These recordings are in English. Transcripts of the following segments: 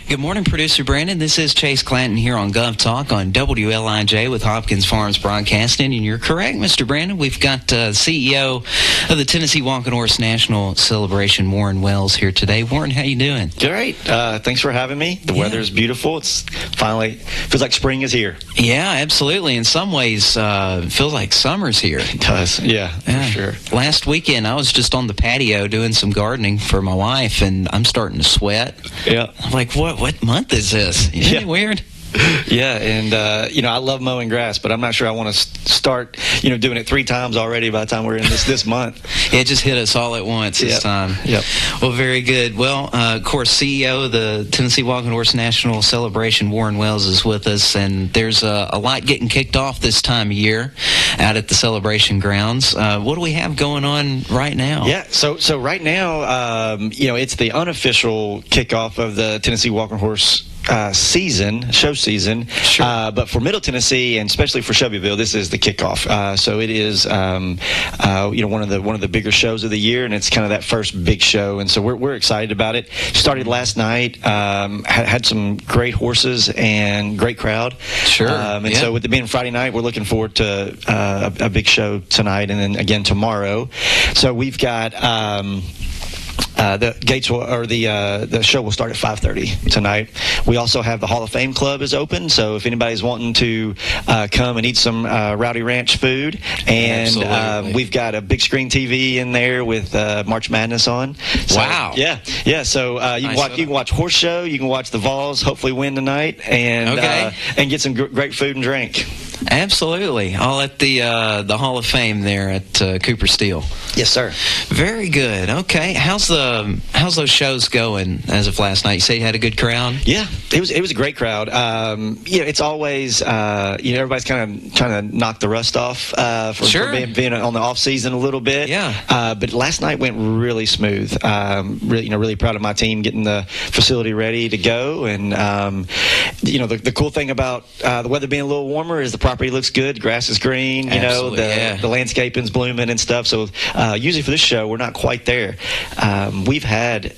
Good morning, Producer Brandon. This is Chase Clanton here on Gov Talk on WLIJ with Hopkins Farms Broadcasting. And you're correct, Mr. Brandon. We've got CEO of the Tennessee Walking Horse National Celebration, Warren Wells, here today. Warren, how you doing? Great. Thanks for having me. The weather is beautiful. It's finally feels like spring is here. Yeah, absolutely. In some ways, it feels like summer's here. It does. Yeah, for sure. Last weekend, I was just on the patio doing some gardening for my wife, and I'm starting to sweat. Yeah. I'm like, what month is this? Isn't it weird? Yeah, and I love mowing grass, but I'm not sure I want to start doing it 3 times already by the time we're in this month. Yeah, it just hit us all at once this time. Yep. Well, very good. Well, of course, CEO of the Tennessee Walking Horse National Celebration, Warren Wells, is with us, and there's a lot getting kicked off this time of year out at the celebration grounds. What do we have going on right now? Yeah, so right now, it's the unofficial kickoff of the Tennessee Walking Horse show season. Sure. But for Middle Tennessee, and especially for Shelbyville, this is the kickoff. So it is, one of the bigger shows of the year, and it's kind of that first big show. And so we're excited about it. Started last night. Had some great horses and great crowd. Sure. So with it being Friday night, we're looking forward to a big show tonight, and then again tomorrow. So we've got. The gates the show will start at 5:30 tonight. We also have the Hall of Fame Club is open, so if anybody's wanting to come and eat some Rowdy Ranch food, and we've got a big screen TV in there with March Madness on. So, wow. Yeah. So you can watch horse show, you can watch the Vols hopefully win tonight, and get some great food and drink. Absolutely, all at the Hall of Fame there at Cooper Steel. Yes, sir. Very good. Okay, how's those shows going as of last night? You say you had a good crowd? Yeah, it was a great crowd. It's always everybody's kind of trying to knock the rust off for being on the off season a little bit. Yeah. But last night went really smooth. Really proud of my team getting the facility ready to go. And the cool thing about the weather being a little warmer is the property looks good. Grass is green. The landscaping's blooming and stuff. So usually for this show, we're not quite there. We've had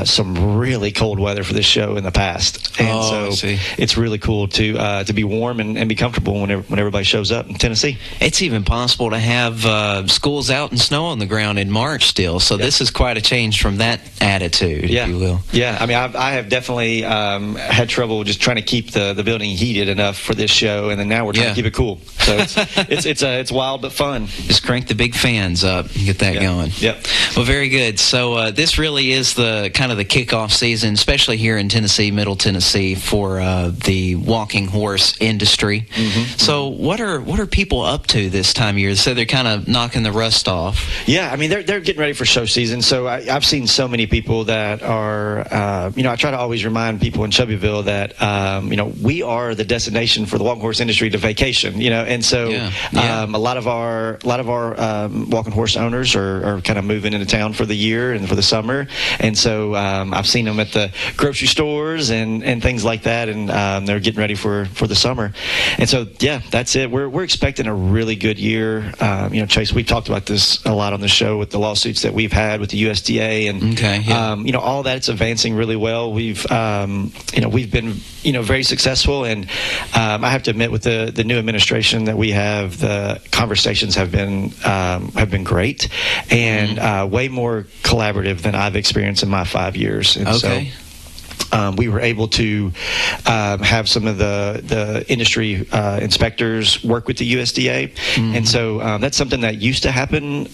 some really cold weather for this show in the past, and it's really cool to be warm and be comfortable when everybody shows up in Tennessee. It's even possible to have schools out and snow on the ground in March still. So this is quite a change from that attitude, if you will. Yeah, I mean, I have definitely had trouble just trying to keep the building heated enough for this show, and then now we're trying to keep it cool. So it's wild but fun. Just crank the big fans up and get that going. Yep. Well, very good. So this really is the kind of the kickoff season, especially here in Tennessee, Middle Tennessee, for the walking horse industry. Mm-hmm. So what are people up to this time of year? So they're kind of knocking the rust off. Yeah, I mean they're getting ready for show season. So I've seen so many people that are I try to always remind people in Shelbyville that we are the destination for the walking horse industry to vacation. And so a lot of our walking horse owners are kind of moving into town for the year and for the summer, and so I've seen them at the grocery stores and things like that, and they're getting ready for the summer. And so that's it. We're expecting a really good year. Chase, we've talked about this a lot on the show with the lawsuits that we've had with the USDA, and all that's advancing really well. We've been very successful, and I have to admit with the new administration that we have, the conversations have been great and way more collaborative than I've experienced in my 5 years. And so we were able to have some of the industry inspectors work with the USDA, and so that's something that used to happen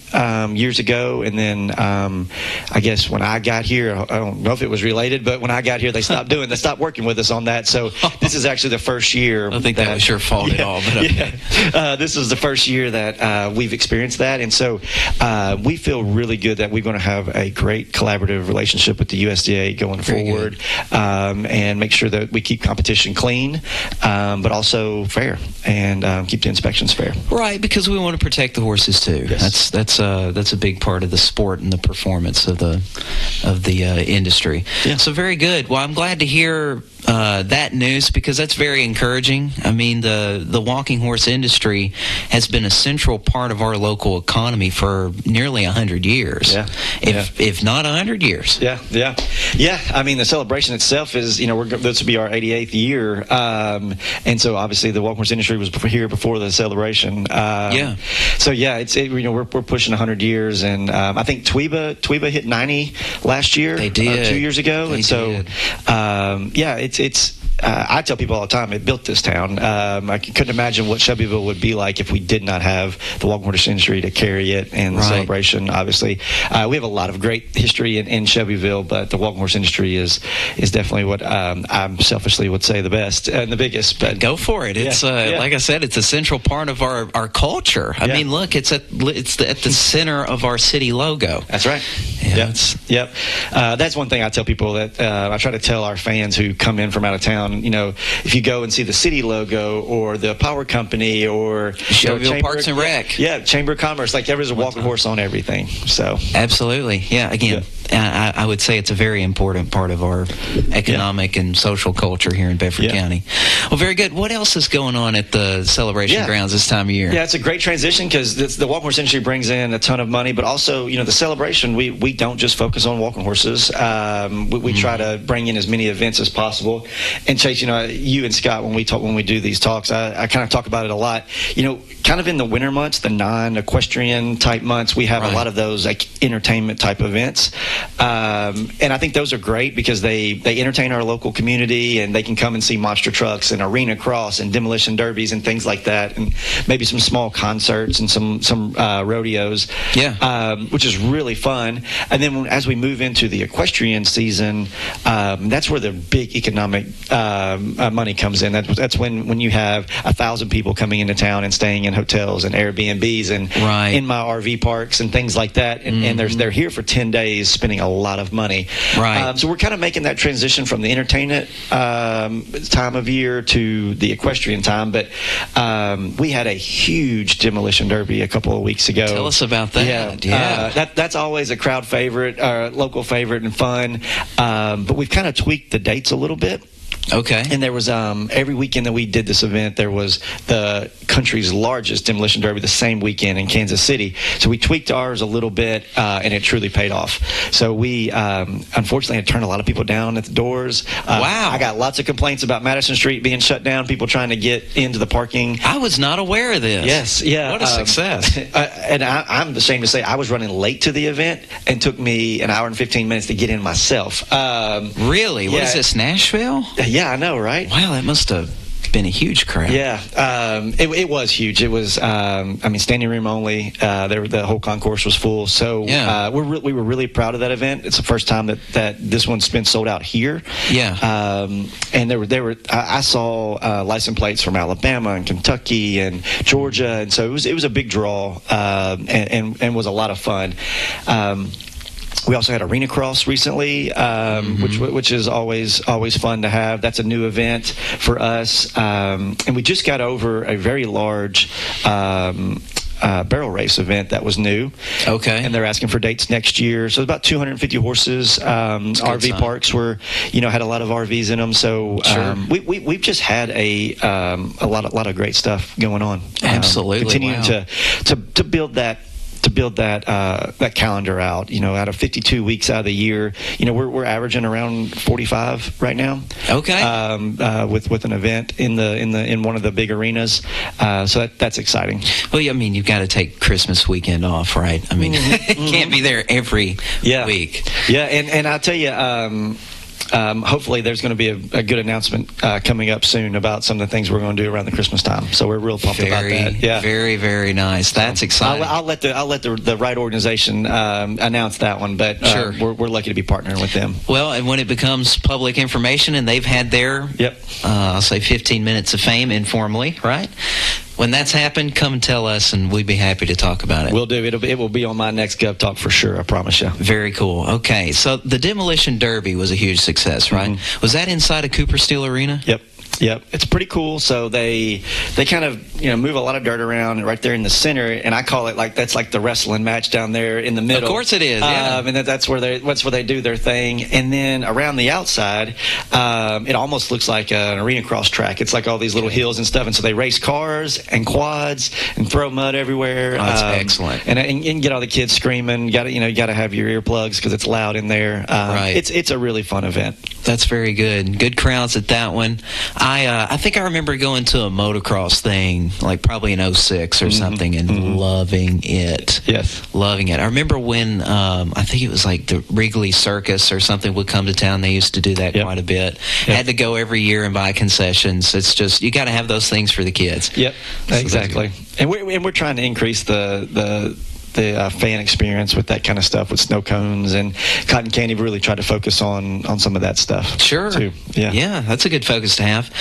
years ago. And then I guess when I got here, I don't know if it was related, but when I got here, they stopped working with us on that. So this is actually the first year. I don't think that was your fault at all. But this is the first year that we've experienced that, and so we feel really good that we're going to have a great collaborative relationship with the USDA going forward. And make sure that we keep competition clean, but also fair, and keep the inspections fair. Right, because we want to protect the horses too. Yes. That's a big part of the sport and the performance of the industry. Yeah. So very good. Well, I'm glad to hear that news, because that's very encouraging. I mean, the walking horse industry has been a central part of our local economy for nearly 100 years. Yeah. If not 100 years. Yeah. I mean, the celebration itself is, this will be our 88th year, and so obviously the walking horse industry was here before the celebration. So we're pushing 100 years, and I think TWHNC hit 90 last year. They did 2 years ago, they and so it's. I tell people all the time, it built this town. I couldn't imagine what Shelbyville would be like if we did not have the walking horse industry to carry it and the celebration. Obviously, we have a lot of great history in Shelbyville, but the walking horse industry is definitely what I selfishly would say the best and the biggest. But go for it. It's like I said, it's a central part of our culture. I mean, look, it's at the center of our city logo. That's right. That's one thing I tell people that I try to tell our fans who come in from out of town. If you go and see the city logo or the power company or Shelbyville Parks and Rec, Chamber of Commerce, like there's a walking horse on everything. So absolutely, again. I would say it's a very important part of our economic and social culture here in Bedford County. Well, very good. What else is going on at the celebration grounds this time of year? Yeah, it's a great transition because the walking horse industry brings in a ton of money, but also, the celebration, we don't just focus on walking horses. We try to bring in as many events as possible. And Chase, you and Scott, when we do these talks, I kind of talk about it a lot. Kind of in the winter months, the non-equestrian type months, we have a lot of those like entertainment type events. And I think those are great because they entertain our local community, and they can come and see monster trucks and arena cross and demolition derbies and things like that, and maybe some small concerts and some rodeos, which is really fun. And then as we move into the equestrian season, that's where the big economic money comes in. That's when you have 1,000 people coming into town and staying in hotels and Airbnbs and in my RV parks and things like that, and they're here for 10 days spending a lot of money. So we're kind of making that transition from the entertainment time of year to the equestrian time. But we had a huge demolition derby a couple of weeks ago. Tell us about that. That's always a crowd favorite, local favorite, and fun. But we've kind of tweaked the dates a little bit. Okay. And there was every weekend that we did this event, there was the country's largest demolition derby the same weekend in Kansas City. So we tweaked ours a little bit, and it truly paid off. So we unfortunately had turned a lot of people down at the doors. Wow. I got lots of complaints about Madison Street being shut down, people trying to get into the parking. I was not aware of this. Yes, yeah. What a success. And I'm ashamed to say I was running late to the event, and took me an hour and 15 minutes to get in myself. Really? What is this, Nashville? Yeah, I know, right? Wow, that must have been a huge crowd. Yeah, it was huge. It was, standing room only. The whole concourse was full. So we were really proud of that event. It's the first time that this one's been sold out here. Yeah. And I saw license plates from Alabama and Kentucky and Georgia, and so it was a big draw, and was a lot of fun. We also had Arena Cross recently, which is always fun to have. That's a new event for us, and we just got over a very large barrel race event that was new. Okay. And they're asking for dates next year. So about 250 horses. RV parks had a lot of RVs in them. So we've just had a lot of great stuff going on. Absolutely. Continuing to build that. That calendar out, out of 52 weeks out of the year, we're averaging around 45 right now. Okay. With an event in one of the big arenas, so that's exciting. Well, you've got to take Christmas weekend off, right? Can't be there every week. Yeah, and I'll tell you. Hopefully there's going to be a good announcement coming up soon about some of the things we're going to do around the Christmas time. So we're real pumped about that. Yeah, very, very nice. That's exciting. I'll let the right organization announce that one, but we're lucky to be partnering with them. Well, and when it becomes public information and they've had their I'll say 15 minutes of fame informally, right? When that's happened, come and tell us, and we'd be happy to talk about it. We'll do. It will be on my next Gov Talk for sure, I promise you. Very cool. Okay, so the Demolition Derby was a huge success, right? Mm-hmm. Was that inside of Cooper Steel Arena? Yep, it's pretty cool. So they kind of move a lot of dirt around right there in the center, and I call it that's like the wrestling match down there in the middle. Of course it is. Yeah. And that's where they do their thing. And then around the outside, it almost looks like an arena cross track. It's like all these little hills and stuff, and so they race cars and quads and throw mud everywhere. Oh, that's excellent. And get all the kids screaming. You got to have your earplugs because it's loud in there. Right. It's a really fun event. That's very good. Good crowds at that one. I think I remember going to a motocross thing, like probably in 06 or something, and loving it. Yes. Loving it. I remember when, I think it was like the Wrigley Circus or something would come to town. They used to do that quite a bit. Had to go every year and buy concessions. It's just, you got to have those things for the kids. Yep, exactly. And we're trying to increase the fan experience with that kind of stuff, with snow cones and cotton candy. We really try to focus on some of that stuff. Sure. Too. Yeah, that's a good focus to have.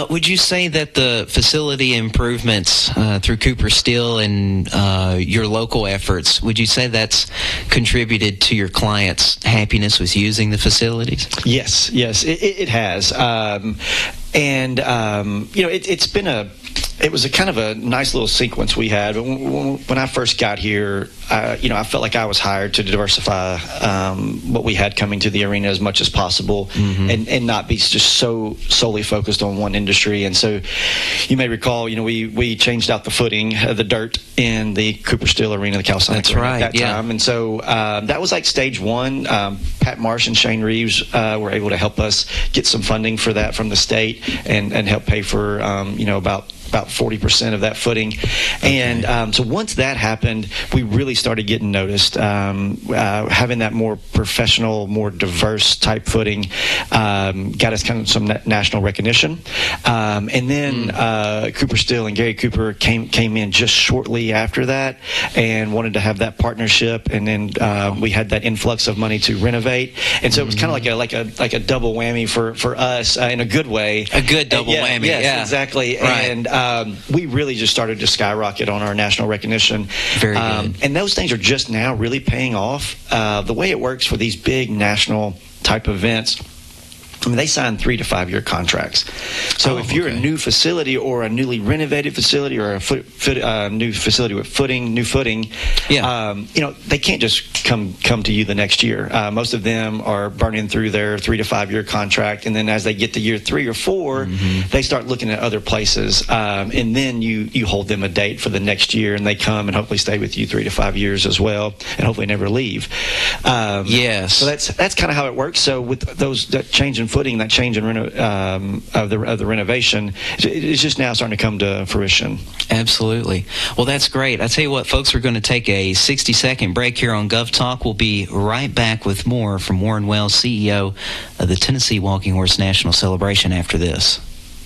Would you say that the facility improvements through Cooper Steel and your local efforts, would you say that's contributed to your clients' happiness with using the facilities? Yes, it has. It was a kind of a nice little sequence we had. When I first got here, I felt like I was hired to diversify what we had coming to the arena as much as possible, and not be just so solely focused on one industry. And so, you may recall, we changed out the footing, the dirt in the Cooper Steel Arena, the Calsonic Arena at that time. And so that was like stage one. Pat Marsh and Shane Reeves were able to help us get some funding for that from the state, and help pay for about 40% of that footing. And so once that happened, we really started getting noticed. Having that more professional, more diverse type footing got us kind of some national recognition. And then Cooper Steel and Gary Cooper came in just shortly after that and wanted to have that partnership. And then we had that influx of money to renovate. And so it was kind of like a double whammy for us in a good way. A good double whammy. Yes, exactly. Right. And we really just started to skyrocket on our national recognition. Very good. And those things are just now really paying off. The way it works for these big national type events, I mean, they sign 3 to 5 year contracts. So if you're a new facility or a newly renovated facility or a new facility with new footing, they can't just come to you the next year. Most of them are burning through their 3 to 5 year contract, and then as they get to year 3 or 4, they start looking at other places, and then you hold them a date for the next year, and they come and hopefully stay with you 3 to 5 years as well, and hopefully never leave. Yes. So that's kind of how it works. So with that change in footing, that change in of the renovation, is just now starting to come to fruition. Absolutely. Well, that's great. I tell you what, folks, we're going to take a 60-second break here on Gov Talk. We'll be right back with more from Warren Wells, CEO of the Tennessee Walking Horse National Celebration, after this.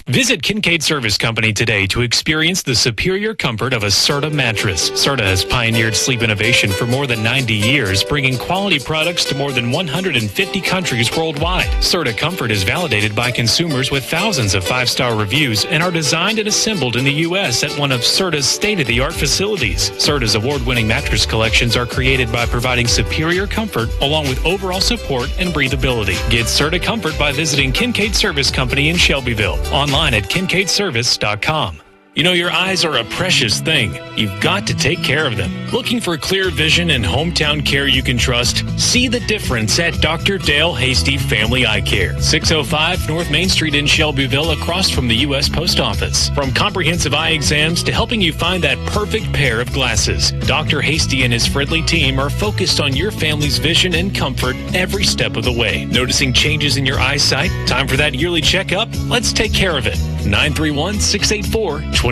Visit Kincaid Service Company today to experience the superior comfort of a Serta mattress. Serta has pioneered sleep innovation for more than 90 years, bringing quality products to more than 150 countries worldwide. Serta Comfort is validated by consumers with thousands of 5-star reviews and are designed and assembled in the U.S. at one of Serta's state-of-the-art facilities. Serta's award-winning mattress collections are created by providing superior comfort along with overall support and breathability. Get Serta Comfort by visiting Kincaid Service Company in Shelbyville. Online at kincaidservice.com. You know, your eyes are a precious thing. You've got to take care of them. Looking for clear vision and hometown care you can trust? See the difference at Dr. Dale Hasty Family Eye Care, 605 North Main Street in Shelbyville, across from the U.S. Post Office. From comprehensive eye exams to helping you find that perfect pair of glasses, Dr. Hasty and his friendly team are focused on your family's vision and comfort every step of the way. Noticing changes in your eyesight? Time for that yearly checkup? Let's take care of it. 931-684-2020.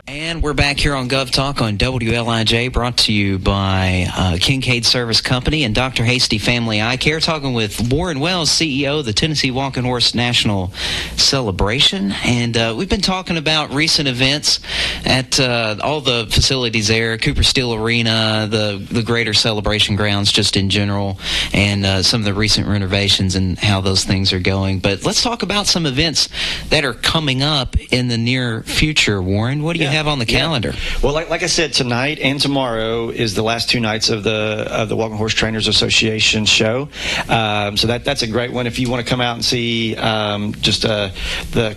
And we're back here on Gov Talk on WLIJ, brought to you by Kincaid Service Company and Dr. Hasty Family Eye Care, talking with Warren Wells, CEO of the Tennessee Walking Horse National Celebration. And we've been talking about recent events at all the facilities there, Cooper Steel Arena, the greater celebration grounds just in general, and some of the recent renovations and how those things are going. But let's talk about some events that are coming up in the near future. Warren, what do you have on the calendar? Well, like I said, tonight and tomorrow is the last 2 nights of the Walking Horse Trainers Association show. So that's a great one if you want to come out and see the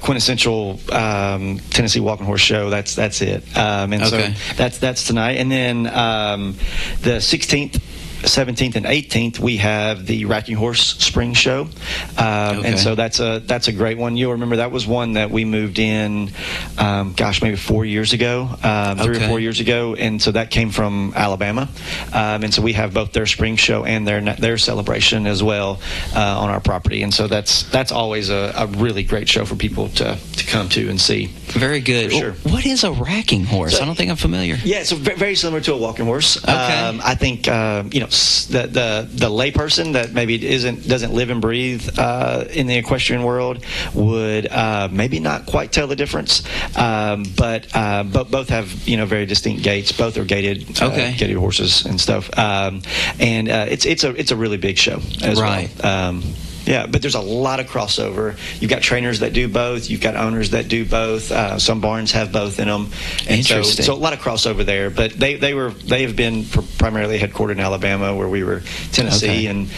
quintessential Tennessee Walking Horse show. That's it. So that's tonight, and then the 16th 17th and 18th, we have the Racking Horse Spring Show, and so that's a great one. You'll remember that was one that we moved in, maybe 4 years ago, 3 or 4 years ago, and so that came from Alabama, and so we have both their spring show and their celebration as well on our property, and so that's always a really great show for people to come to and see. Very good. Sure. What is a racking horse? I don't think I'm familiar. Yeah, so very similar to a walking horse. Okay. I think the layperson that maybe doesn't live and breathe in the equestrian world would maybe not quite tell the difference. But both have very distinct gaits. Both are gated horses and stuff. And it's a really big show as well. Yeah, but there's a lot of crossover. You've got trainers that do both. You've got owners that do both. Some barns have both in them. And Interesting. So a lot of crossover there. But they have been primarily headquartered in Alabama, where we were Tennessee, and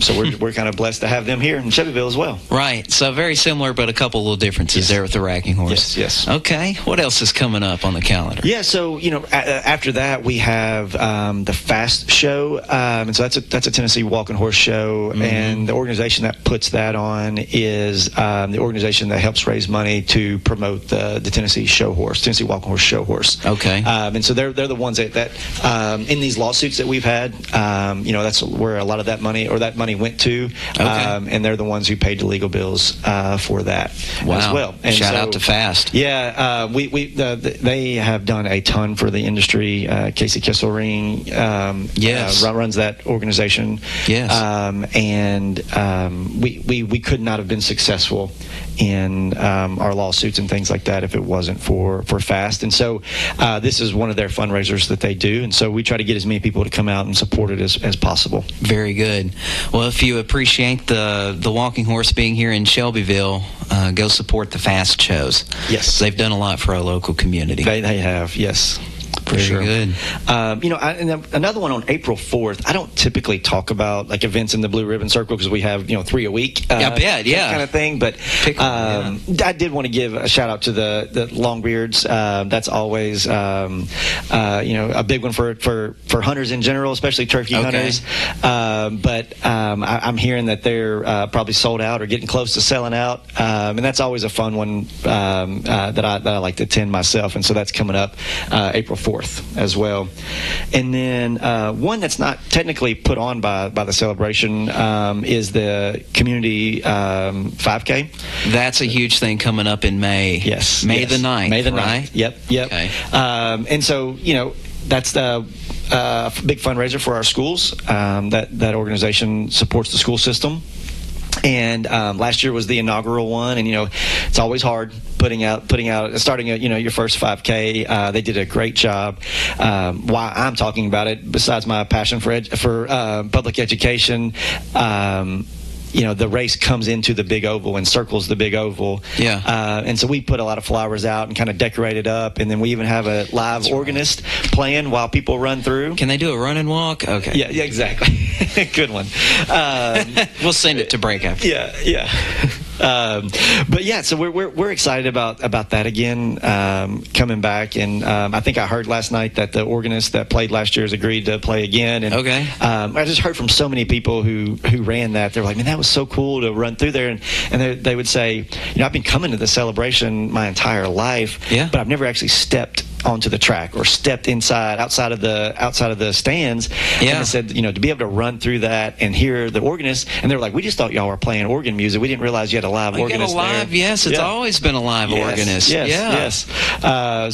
so we're kind of blessed to have them here in Shelbyville as well. Right. So very similar, but a couple little differences there with the racking horse. Yes. Okay. What else is coming up on the calendar? Yeah. So after that we have the Fast Show, and so that's a Tennessee walking horse show, and the organization that puts that on is the organization that helps raise money to promote the Tennessee Walking Horse Show Horse. Okay. And so they're the ones that in these lawsuits that we've had, that's where a lot of that money went to. And they're the ones who paid the legal bills for that as well. And shout out to Fast. Yeah, they have done a ton for the industry. Casey Kesselring runs that organization. Yes. And we could not have been successful in our lawsuits and things like that if it wasn't for Fast. And so this is one of their fundraisers that they do, and so we try to get as many people to come out and support it as possible. Very good. Well, if you appreciate the walking horse being here in Shelbyville, go support the Fast shows. Yes. They've done a lot for our local community. They have, yes. For sure. Good. And another one on April 4th. I don't typically talk about like events in the Blue Ribbon Circle because we have 3 a week. I bet, yeah, kind of thing. But I did want to give a shout out to the Longbeards. That's always a big one for hunters in general, especially turkey hunters. But I'm hearing that they're probably sold out or getting close to selling out, and that's always a fun one that I like to attend myself. And so that's coming up April 4th as well. And then one that's not technically put on by the celebration is the community 5K. That's a huge thing coming up in May. Yes. May the 9th, May the 9th. right? Yep. Okay. And so, that's the big fundraiser for our schools. That organization supports the school system. And last year was the inaugural one, and it's always hard starting your first 5K. They did a great job. Why I'm talking about it, besides my passion for public education, the race comes into the big oval and circles the big oval. Yeah. And so we put a lot of flowers out and kind of decorate it up, and then we even have a live organist playing while people run through. Can they do a run and walk? Okay. Yeah, exactly. Good one. We'll send it to break after. Yeah. But yeah, so we're excited about that again, coming back, and I think I heard last night that the organist that played last year has agreed to play again. And I just heard from so many people who ran that. They're like, man, that was so cool to run through there, and they would say, I've been coming to the celebration my entire life, but I've never actually stepped onto the track or stepped outside of the stands. And they said, to be able to run through that and hear the organist, and they were like, we just thought y'all were playing organ music. We didn't realize you had a live organist there. Yes, it's always been a live organist. Yes.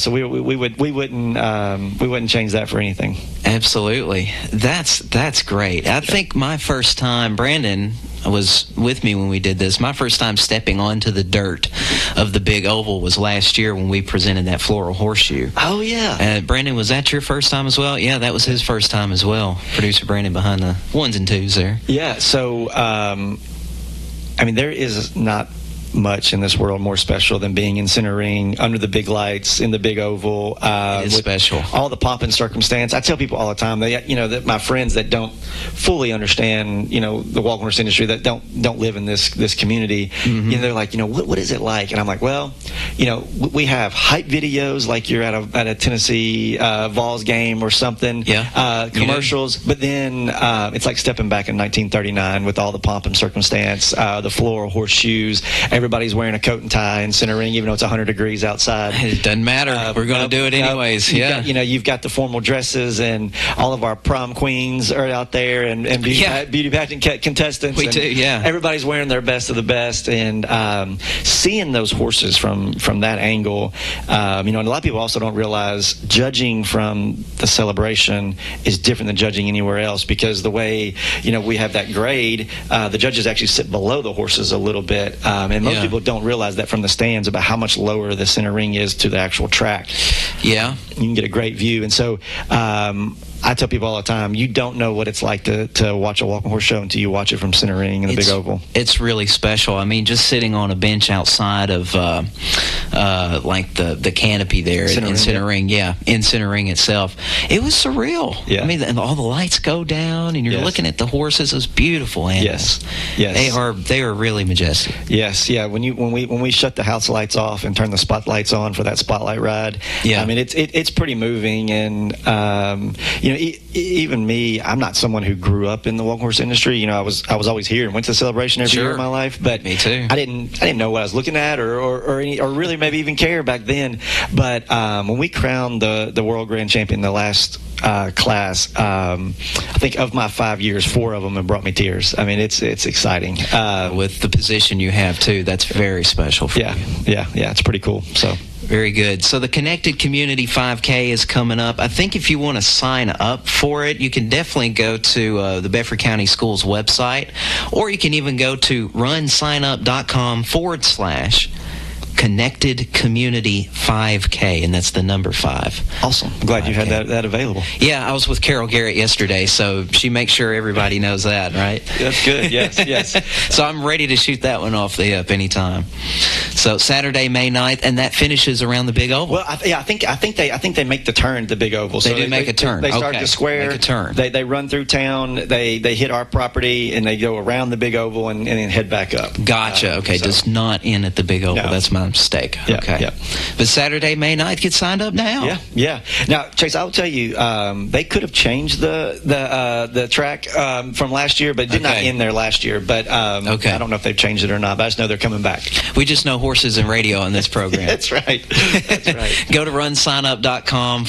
So we wouldn't change that for anything. Absolutely. That's great. I think my first time, Brandon was with me when we did this. My first time stepping onto the dirt of the big oval was last year when we presented that floral horseshoe. Oh, yeah. Brandon, was that your first time as well? Yeah, that was his first time as well. Producer Brandon behind the ones and twos there. Yeah, so, there is not much in this world more special than being in center ring, under the big lights, in the big oval. It is special. All the pomp and circumstance. I tell people all the time, that my friends that don't fully understand, the walking horse industry, that don't live in this community, they're like, what is it like? And I'm like, well, we have hype videos like you're at a Tennessee Vols game or something. Yeah. Commercials, but then it's like stepping back in 1939 with all the pomp and circumstance, the floral horseshoes. Everybody's wearing a coat and tie in center ring, even though it's 100 degrees outside. It doesn't matter. We're going to do it anyways. You've got the formal dresses, and all of our prom queens are out there, and beauty pageant contestants. We do, yeah. Everybody's wearing their best of the best, and seeing those horses from that angle, and a lot of people also don't realize judging from the celebration is different than judging anywhere else, because the way we have that grade, the judges actually sit below the horses a little bit, and most people don't realize that from the stands about how much lower the center ring is to the actual track. Yeah, you can get a great view, and so I tell people all the time, you don't know what it's like to watch a walking horse show until you watch it from center ring in the big oval. It's really special. I mean, just sitting on a bench outside of like the canopy there in center ring, in center ring itself, it was surreal. Yeah. I mean, and all the lights go down, and you're looking at the horses. It's beautiful animals. Yes. They are really majestic. Yes, yeah. When we shut the house lights off and turn the spotlights on for that spotlight ride, I mean, it's pretty moving, and even me, I'm not someone who grew up in the walking horse industry. I was always here and went to the celebration every year of my life. But me too. I didn't know what I was looking at, or really maybe even care back then. But when we crowned the world grand champion, the last class, I think of my 5 years, 4 of them have brought me tears. I mean, it's exciting. With the position you have too, that's very special for you. Yeah, it's pretty cool. So. Very good. So the Connected Community 5K is coming up. I think if you want to sign up for it, you can definitely go to the Bedford County Schools website, or you can even go to runsignup.com/Connected Community 5K, and that's the number 5. Awesome. I'm glad you had that available. Yeah, I was with Carol Garrett yesterday, so she makes sure everybody knows that, right? That's good. Yes. So I'm ready to shoot that one off the hip anytime. So Saturday, May 9th, and that finishes around the big oval. Well, I think they make the turn to big oval. They make a turn. They start the square. Make a turn. They run through town. They hit our property, and they go around the big oval and then head back up. Gotcha. Okay, does not end at the big oval. No. That's my mistake. Okay. Yeah. But Saturday, May 9th, get signed up now. Yeah. Now, Chase, I'll tell you, they could have changed the track from last year, but it did not end there last year. But I don't know if they've changed it or not, but I just know they're coming back. We just know horses and radio on this program. That's right. Go to runsignup.com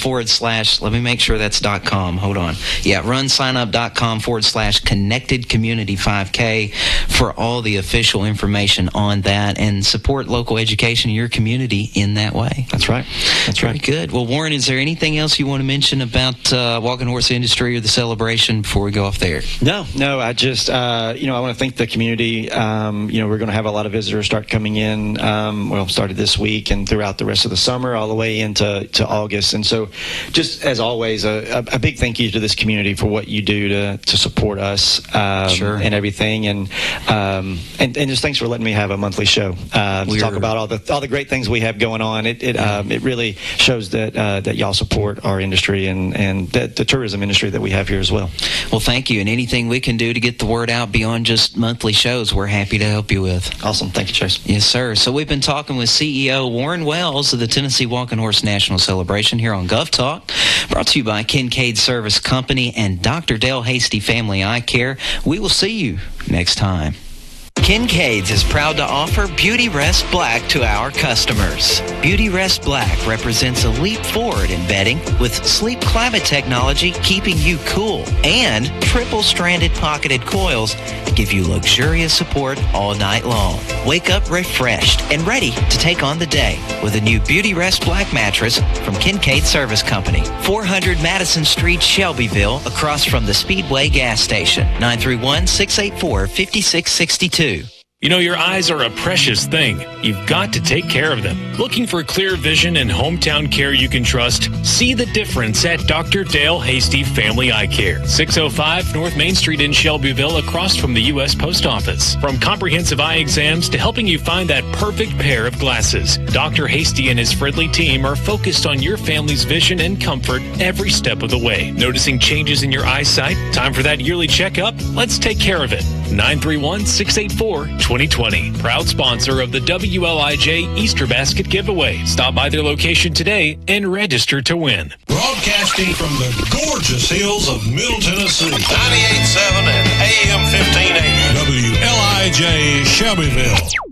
/ let me make sure that's .com. Hold on. Yeah, runsignup.com / Connected Community 5K for all the official information on that, and support local education in your community in that way. That's right. Very good. Well, Warren, is there anything else you want to mention about walking horse industry or the celebration before we go off there? No. I just, I want to thank the community. We're going to have a lot of visitors start coming in. Started this week and throughout the rest of the summer, all the way into August. And so, just as always, a big thank you to this community for what you do to support us and everything. And just thanks for letting me have a monthly show to talk about all the great things we have going on. It really shows that y'all support our industry and the tourism industry that we have here as well. Well, thank you. And anything we can do to get the word out beyond just monthly shows, we're happy to help you with. Awesome. Thank you, Chase. Yes, sir. So we've been talking with CEO Warren Wells of the Tennessee Walking Horse National Celebration here on Gov Talk, brought to you by Kincaid Service Company and Dr. Dale Hasty Family Eye Care. We will see you next time. Kincaid's is proud to offer Beauty Rest Black to our customers. Beauty Rest Black represents a leap forward in bedding with sleep climate technology keeping you cool, and triple-stranded pocketed coils to give you luxurious support all night long. Wake up refreshed and ready to take on the day with a new Beauty Rest Black mattress from Kincaid Service Company. 400 Madison Street, Shelbyville, across from the Speedway gas station. 931-684-5662. You know, your eyes are a precious thing. You've got to take care of them. Looking for clear vision and hometown care you can trust? See the difference at Dr. Dale Hasty Family Eye Care, 605 North Main Street in Shelbyville, across from the U.S. Post Office. From comprehensive eye exams to helping you find that perfect pair of glasses, Dr. Hasty and his friendly team are focused on your family's vision and comfort every step of the way. Noticing changes in your eyesight? Time for that yearly checkup? Let's take care of it. 931-684-2020. Proud sponsor of the WLIJ Easter Basket Giveaway. Stop by their location today and register to win. Broadcasting from the gorgeous hills of Middle Tennessee. 98.7 and AM 1580. WLIJ Shelbyville.